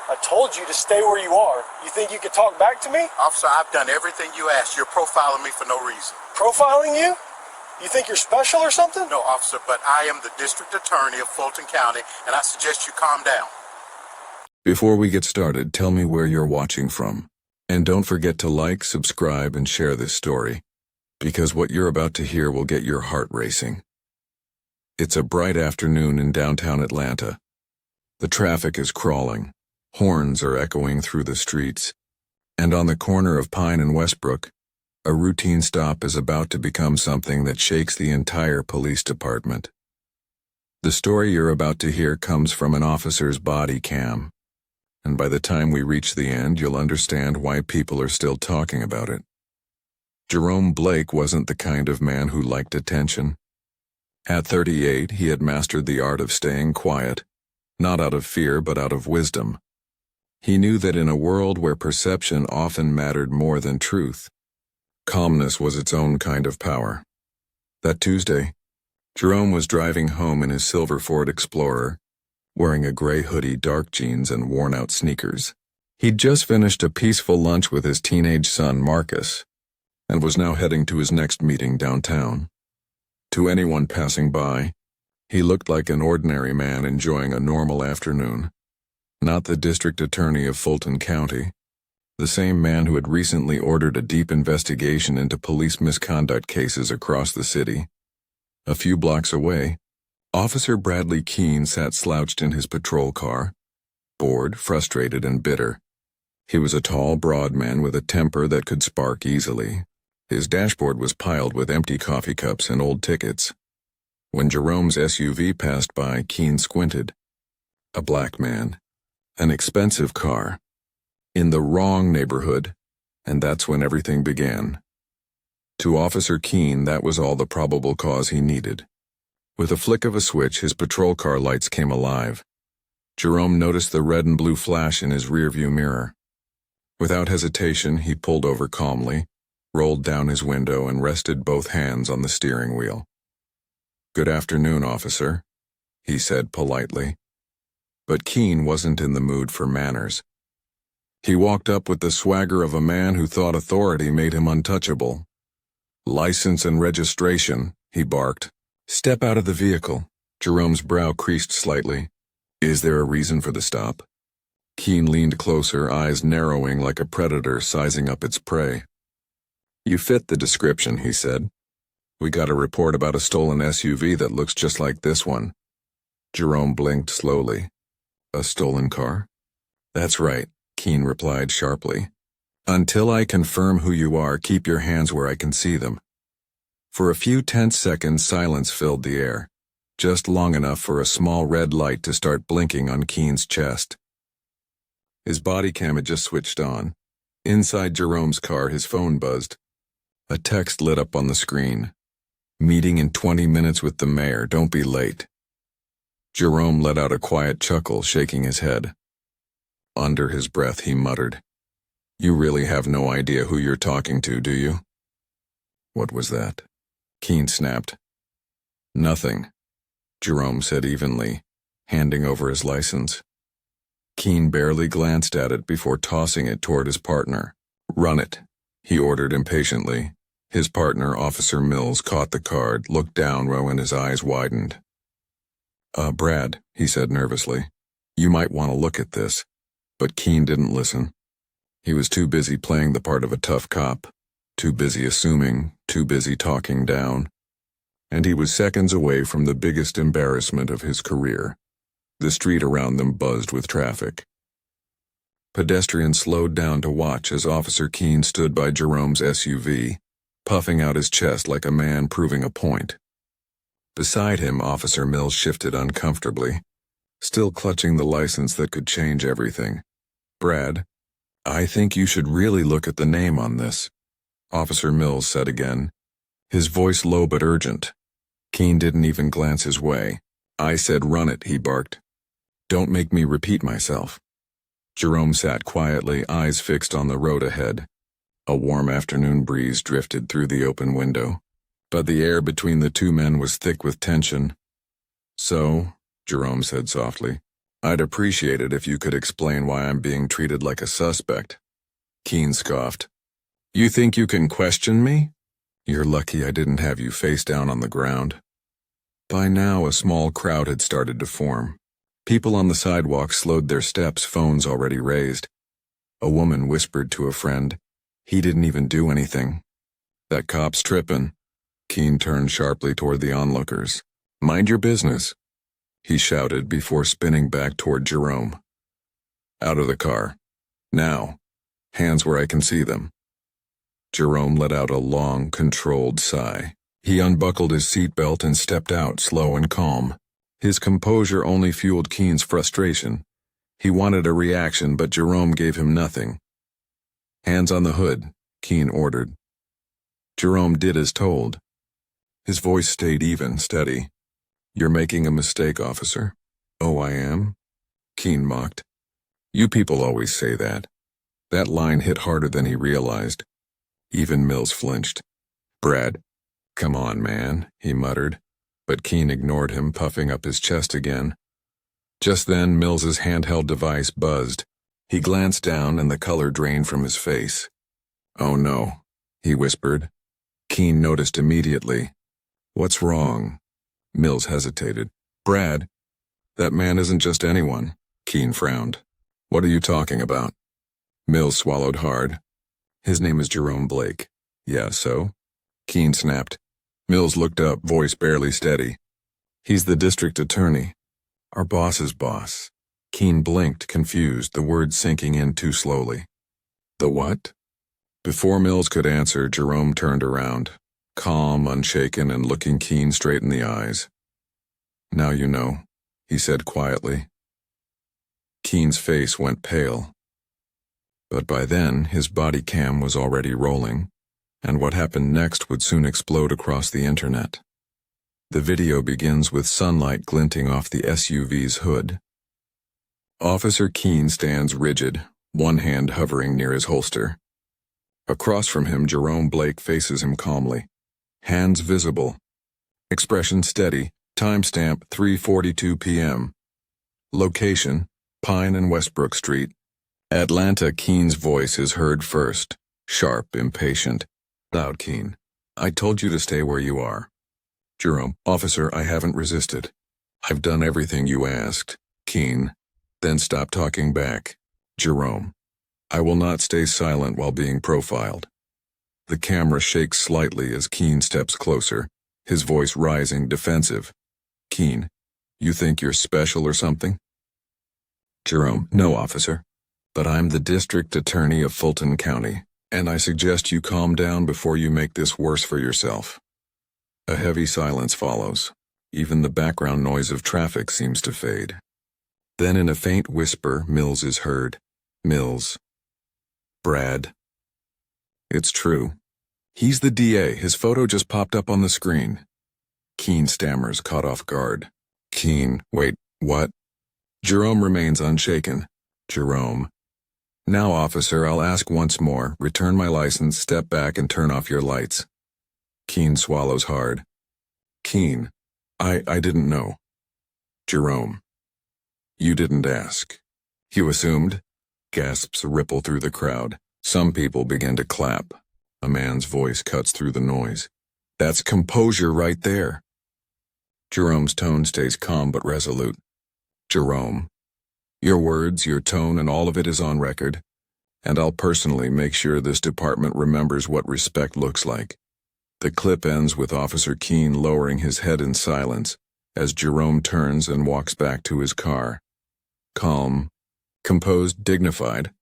I told you to stay where you are. You think you could talk back to me? Officer, I've done everything you asked. You're profiling me for no reason. Profiling you? You think you're special or something? No, officer, but I am the district attorney of Fulton County, and I suggest you calm down. Before we get started, tell me where you're watching from. And don't forget to like, subscribe, and share this story, because what you're about to hear will get your heart racing. It's a bright afternoon in downtown Atlanta. The traffic is crawling. Horns are echoing through the streets. And on the corner of Pine and Westbrook, a routine stop is about to become something that shakes the entire police department. The story you're about to hear comes from an officer's body cam. And by the time we reach the end, you'll understand why people are still talking about it. Jerome Blake wasn't the kind of man who liked attention. At 38, he had mastered the art of staying quiet, not out of fear but out of wisdom. He knew that in a world where perception often mattered more than truth, calmness was its own kind of power. That Tuesday, Jerome was driving home in his silver Ford Explorer, wearing a gray hoodie, dark jeans, and worn-out sneakers. He'd just finished a peaceful lunch with his teenage son, Marcus, and was now heading to his next meeting downtown. To anyone passing by, he looked like an ordinary man enjoying a normal afternoon. Not the district attorney of Fulton County, the same man who had recently ordered a deep investigation into police misconduct cases across the city. A few blocks away, Officer Bradley Keane sat slouched in his patrol car, bored, frustrated, and bitter. He was a tall, broad man with a temper that could spark easily. His dashboard was piled with empty coffee cups and old tickets. When Jerome's SUV passed by, Keane squinted. A black man. An expensive car. In the wrong neighborhood. And that's when everything began. To Officer Keane, that was all the probable cause he needed. With a flick of a switch, his patrol car lights came alive. Jerome noticed the red and blue flash in his rearview mirror. Without hesitation, he pulled over calmly, rolled down his window, and rested both hands on the steering wheel. "Good afternoon, officer," he said politely. But Keane wasn't in the mood for manners. He walked up with the swagger of a man who thought authority made him untouchable. "License and registration," he barked. "Step out of the vehicle." Jerome's brow creased slightly. "Is there a reason for the stop?" Keane leaned closer, eyes narrowing like a predator sizing up its prey. "You fit the description," he said. "We got a report about a stolen SUV that looks just like this one." Jerome blinked slowly. "A stolen car?" "That's right," Keane replied sharply. "Until I confirm who you are, keep your hands where I can see them." For a few tense seconds, silence filled the air, just long enough for a small red light to start blinking on Keane's chest. His body cam had just switched on. Inside Jerome's car, his phone buzzed. A text lit up on the screen. "Meeting in 20 minutes with the mayor, don't be late." Jerome let out a quiet chuckle, shaking his head. Under his breath, he muttered, "You really have no idea who you're talking to, do you?" "What was that?" Keane snapped. "Nothing," Jerome said evenly, handing over his license. Keane barely glanced at it before tossing it toward his partner. "Run it," he ordered impatiently. His partner, Officer Mills, caught the card, looked down when his eyes widened. Brad," he said nervously, "you might want to look at this." But Keane didn't listen. He was too busy playing the part of a tough cop, too busy assuming, too busy talking down. And he was seconds away from the biggest embarrassment of his career. The street around them buzzed with traffic. Pedestrians slowed down to watch as Officer Keane stood by Jerome's SUV, puffing out his chest like a man proving a point. Beside him, Officer Mills shifted uncomfortably, still clutching the license that could change everything. "Brad, I think you should really look at the name on this," Officer Mills said again, his voice low but urgent. Keane didn't even glance his way. "I said run it," he barked. "Don't make me repeat myself." Jerome sat quietly, eyes fixed on the road ahead. A warm afternoon breeze drifted through the open window, but the air between the two men was thick with tension. "So," Jerome said softly, I'd appreciate it if you could explain why I'm being treated like a suspect. Keane scoffed. You think you can question me? You're lucky I didn't have you face down on the ground. By now, a small crowd had started to form. People on the sidewalk slowed their steps, phones already raised. A woman whispered to a friend, "He didn't even do anything." "That cop's trippin'." Keane turned sharply toward the onlookers. "Mind your business," he shouted before spinning back toward Jerome. "Out of the car. Now. Hands where I can see them." Jerome let out a long, controlled sigh. He unbuckled his seatbelt and stepped out, slow and calm. His composure only fueled Keane's frustration. He wanted a reaction, but Jerome gave him nothing. "Hands on the hood," Keane ordered. Jerome did as told. His voice stayed even, steady. "You're making a mistake, officer." "Oh, I am?" Keane mocked. "You people always say that." That line hit harder than he realized. Even Mills flinched. "Brad, come on, man," he muttered, but Keane ignored him, puffing up his chest again. Just then, Mills's handheld device buzzed. He glanced down and the color drained from his face. "Oh no," he whispered. Keane noticed immediately. "What's wrong?" Mills hesitated. "Brad, that man isn't just anyone." Keane frowned. "What are you talking about?" Mills swallowed hard. "His name is Jerome Blake." "Yeah, so?" Keane snapped. Mills looked up, voice barely steady. "He's the district attorney. Our boss's boss." Keane blinked, confused, the words sinking in too slowly. "The what?" Before Mills could answer, Jerome turned around, calm, unshaken, and looking Keane straight in the eyes. "Now you know," he said quietly. Keane's face went pale. But by then, his body cam was already rolling, and what happened next would soon explode across the internet. The video begins with sunlight glinting off the SUV's hood. Officer Keane stands rigid, one hand hovering near his holster. Across from him, Jerome Blake faces him calmly, hands visible, expression steady, timestamp 3:42 p.m. Location, Pine and Westbrook Street. Atlanta. Keane's voice is heard first, sharp, impatient. "Loud, Keane. I told you to stay where you are." Jerome, "Officer, I haven't resisted. I've done everything you asked." Keane, "Then stop talking back." Jerome, "I will not stay silent while being profiled." The camera shakes slightly as Keane steps closer, his voice rising, defensive. Keane, "You think you're special or something?" Jerome, "No, officer. But I'm the district attorney of Fulton County, and I suggest you calm down before you make this worse for yourself." A heavy silence follows. Even the background noise of traffic seems to fade. Then in a faint whisper, Mills is heard. "Mills. Brad. It's true. He's the DA. His photo just popped up on the screen." Keane stammers, caught off guard. Keane, "Wait, what?" Jerome remains unshaken. Jerome, "Now, officer, I'll ask once more. Return my license, step back, and turn off your lights." Keane swallows hard. Keane, I didn't know." Jerome, "You didn't ask. You assumed?" Gasps ripple through the crowd. Some people begin to clap. A man's voice cuts through the noise. "That's composure right there." Jerome's tone stays calm but resolute. Jerome, "Your words, your tone, and all of it is on record, and I'll personally make sure this department remembers what respect looks like." The clip ends with Officer Keane lowering his head in silence as Jerome turns and walks back to his car. Calm, composed, dignified.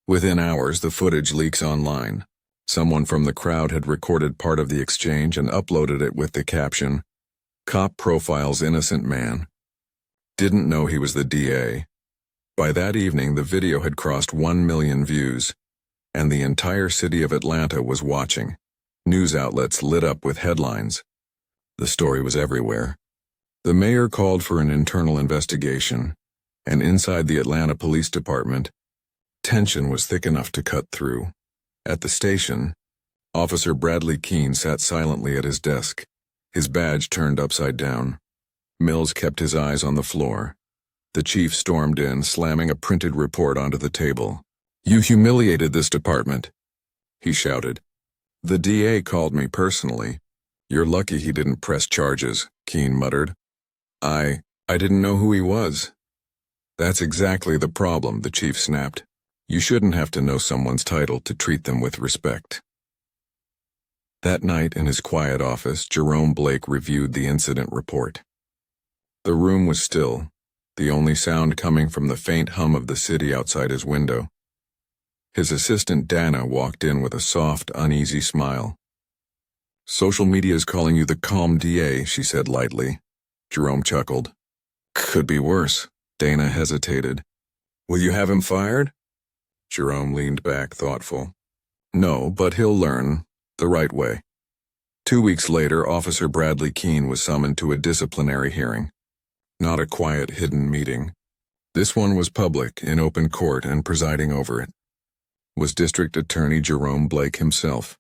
Within hours, the footage leaks online. Someone from the crowd had recorded part of the exchange and uploaded it with the caption, "Cop profiles innocent man. Didn't know he was the DA." By that evening, the video had crossed 1 million views, and the entire city of Atlanta was watching. News outlets lit up with headlines. The story was everywhere. The mayor called for an internal investigation, and inside the Atlanta Police Department, tension was thick enough to cut through. At the station, Officer Bradley Keane sat silently at his desk, his badge turned upside down. Mills kept his eyes on the floor. The chief stormed in, slamming a printed report onto the table. "You humiliated this department," he shouted. "The DA called me personally." "You're lucky he didn't press charges," Keane muttered. I didn't know who he was." "That's exactly the problem," the chief snapped. "You shouldn't have to know someone's title to treat them with respect." That night in his quiet office, Jerome Blake reviewed the incident report. The room was still, the only sound coming from the faint hum of the city outside his window. His assistant Dana walked in with a soft, uneasy smile. "Social media's calling you the calm DA," she said lightly. Jerome chuckled. "Could be worse." Dana hesitated. "Will you have him fired?" Jerome leaned back, thoughtful. "No, but he'll learn the right way." 2 weeks later, Officer Bradley Keane was summoned to a disciplinary hearing. Not a quiet, hidden meeting. This one was public, in open court, and presiding over it was District Attorney Jerome Blake himself.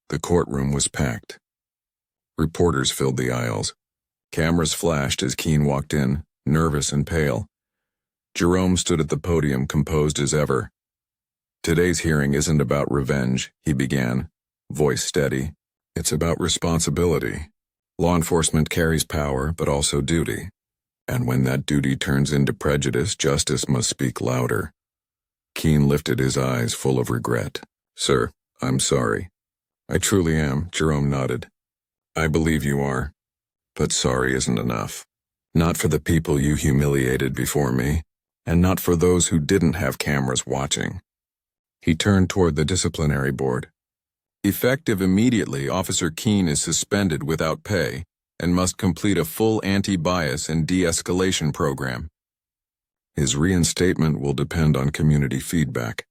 The courtroom was packed. Reporters filled the aisles. Cameras flashed as Keane walked in, nervous and pale. Jerome stood at the podium, composed as ever. "Today's hearing isn't about revenge," he began, voice steady. "It's about responsibility. Law enforcement carries power, but also duty. And when that duty turns into prejudice, justice must speak louder." Keane lifted his eyes, full of regret. "Sir, I'm sorry." "I truly am," Jerome nodded. "I believe you are. But sorry isn't enough. Not for the people you humiliated before me, and not for those who didn't have cameras watching." He turned toward the disciplinary board. "Effective immediately, Officer Keane is suspended without pay and must complete a full anti-bias and de-escalation program. His reinstatement will depend on community feedback."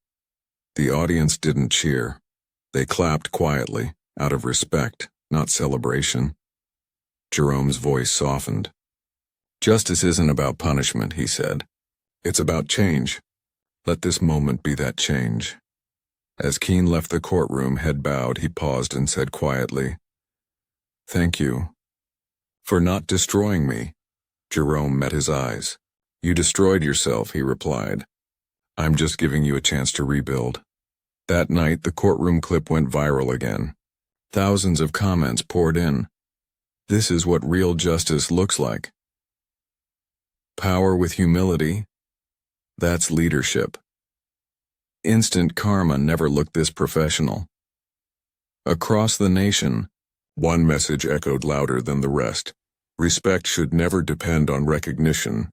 The audience didn't cheer. They clapped quietly, out of respect, not celebration. Jerome's voice softened. "Justice isn't about punishment," he said. "It's about change. Let this moment be that change." As Keane left the courtroom, head bowed, he paused and said quietly, "Thank you for not destroying me." Jerome met his eyes. "You destroyed yourself," he replied. "I'm just giving you a chance to rebuild." That night, the courtroom clip went viral again. Thousands of comments poured in. This is what real justice looks like. Power with humility. That's leadership. Instant karma never looked this professional. Across the nation, one message echoed louder than the rest. Respect should never depend on recognition.